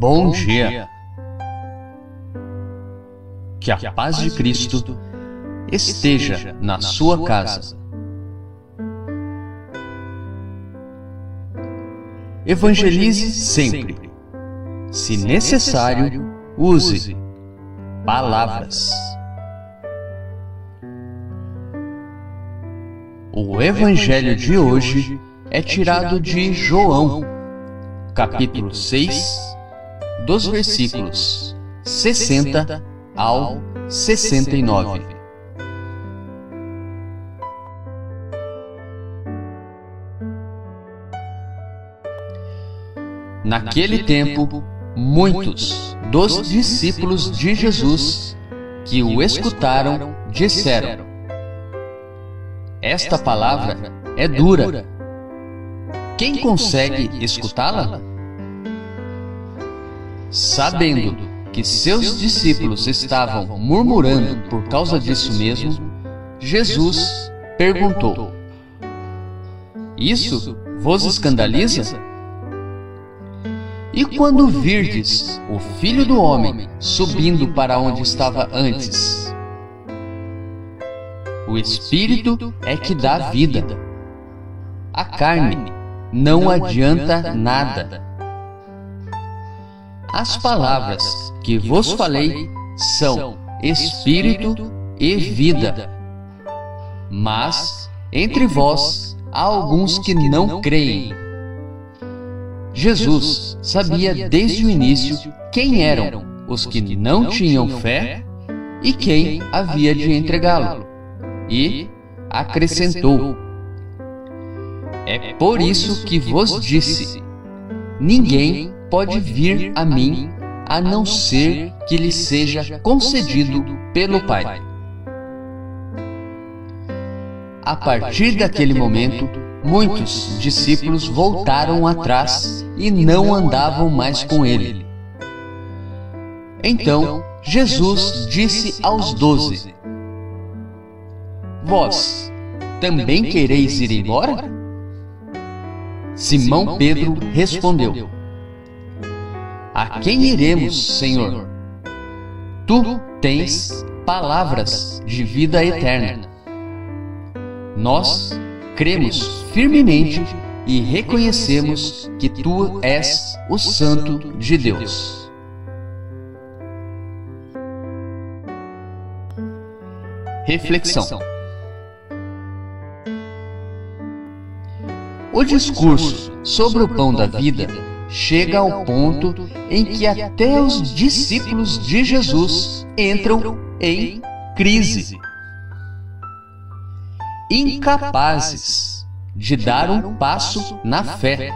Bom dia! Que a paz de Cristo esteja na sua casa. Evangelize sempre. Se necessário, use palavras. O Evangelho de hoje é tirado de João, capítulo 6, dos versículos 60 ao 69. Naquele tempo, muitos dos discípulos de Jesus que o escutaram disseram: "Esta palavra é dura. Quem consegue escutá-la?" Sabendo que seus discípulos estavam murmurando por causa disso mesmo, Jesus perguntou: "Isso vos escandaliza? E quando virdes o Filho do Homem subindo para onde estava antes? O Espírito é que dá vida. A carne não adianta nada. As palavras que vos falei são Espírito e vida. Mas entre vós há alguns que não creem." Jesus sabia desde o início quem eram os que não tinham fé e quem havia de entregá-lo, e acrescentou: "É por isso que vos disse: ninguém pode vir a mim a não ser que lhe seja concedido pelo Pai." A partir daquele momento, muitos discípulos voltaram atrás e não andavam mais com ele. Então Jesus disse aos 12: "Vós também quereis ir embora?" Simão Pedro respondeu: "A quem iremos, Senhor? Tu tens palavras de vida eterna. Nós cremos firmemente e reconhecemos que Tu és o Santo de Deus." Reflexão. O discurso sobre o pão da vida chega ao ponto em que até os discípulos de Jesus entram em crise. Incapazes de dar um passo na fé,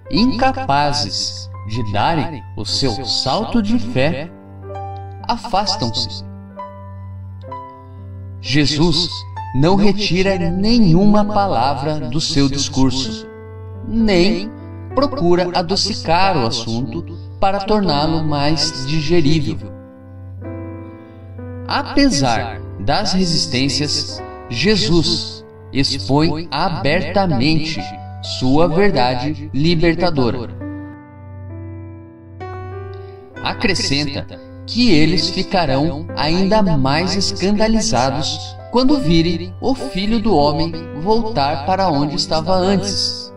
incapazes de darem o seu salto de fé, afastam-se. Jesus não retira nenhuma palavra do seu discurso, nem procura adocicar o assunto para torná-lo mais digerível. Apesar das resistências, Jesus expõe abertamente sua verdade libertadora. Acrescenta que eles ficarão ainda mais escandalizados quando virem o Filho do Homem voltar para onde estava antes,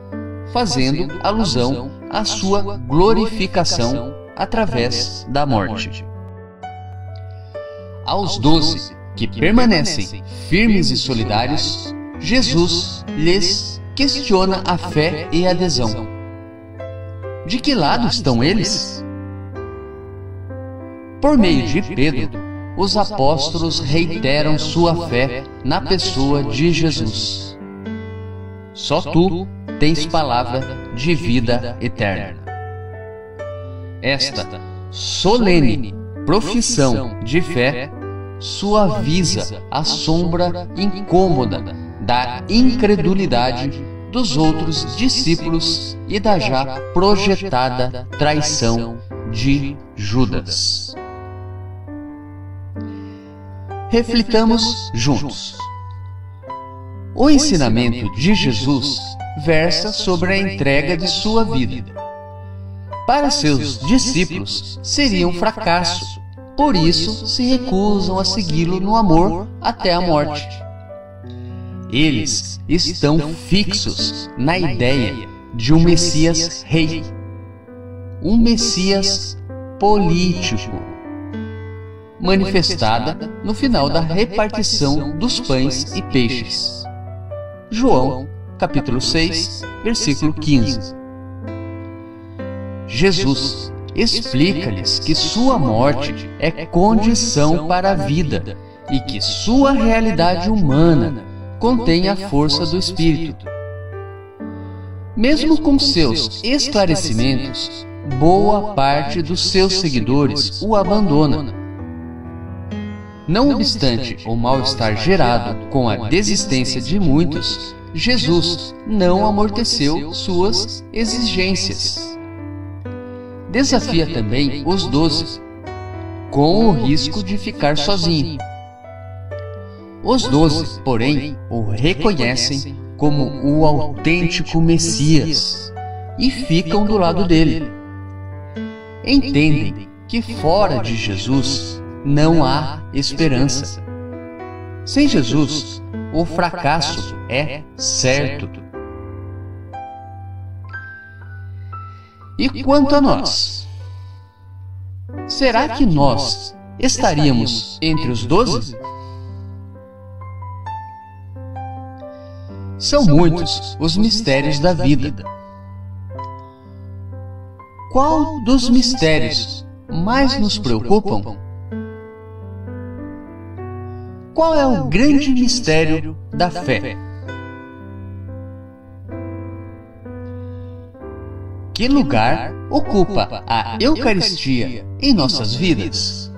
fazendo alusão à sua glorificação através da morte. Aos 12 que permanecem firmes e solidários, Jesus lhes questiona a fé e a adesão. De que lado estão eles? Por meio de Pedro, os apóstolos reiteram sua fé na pessoa de Jesus. Só Tu tens palavra de vida eterna. Esta solene profissão de fé suaviza a sombra incômoda da incredulidade dos outros discípulos e da já projetada traição de Judas. Reflitamos juntos. O ensinamento de Jesus versa sobre a entrega de sua vida. para seus discípulos seria um fracasso, por isso se recusam a segui-lo no amor até a morte. Eles estão fixos na ideia de um Messias rei, um Messias político, manifestada no final da repartição dos pães e peixes. João, capítulo 6, versículo 15. Jesus explica-lhes que sua morte é condição para a vida e que sua realidade humana contém a força do Espírito. Mesmo com seus esclarecimentos, boa parte dos seus seguidores o abandona. Não obstante o mal-estar gerado com a desistência de muitos, Jesus não amorteceu suas exigências. Desafia também os 12, com o risco de ficar sozinho. Os 12, porém, o reconhecem como o autêntico Messias e ficam do lado dele. Entendem que fora de Jesus não há esperança. Sem Jesus, o fracasso é certo. E quanto a nós? Será que nós estaríamos entre os 12? São muitos os mistérios da vida. Qual dos mistérios mais nos preocupam? Qual é o grande mistério da fé? Que lugar ocupa a Eucaristia em nossas vidas?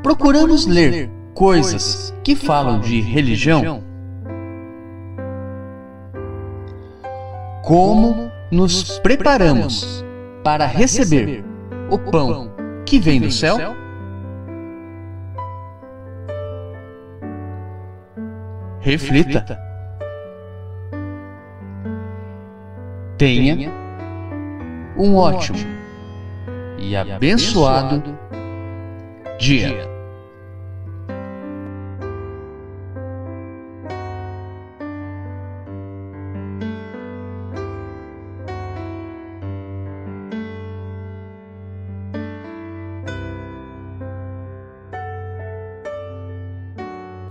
Procuramos ler coisas que falam de religião? Como nos preparamos para receber o pão que vem do céu? Reflita. Tenha um ótimo e abençoado dia.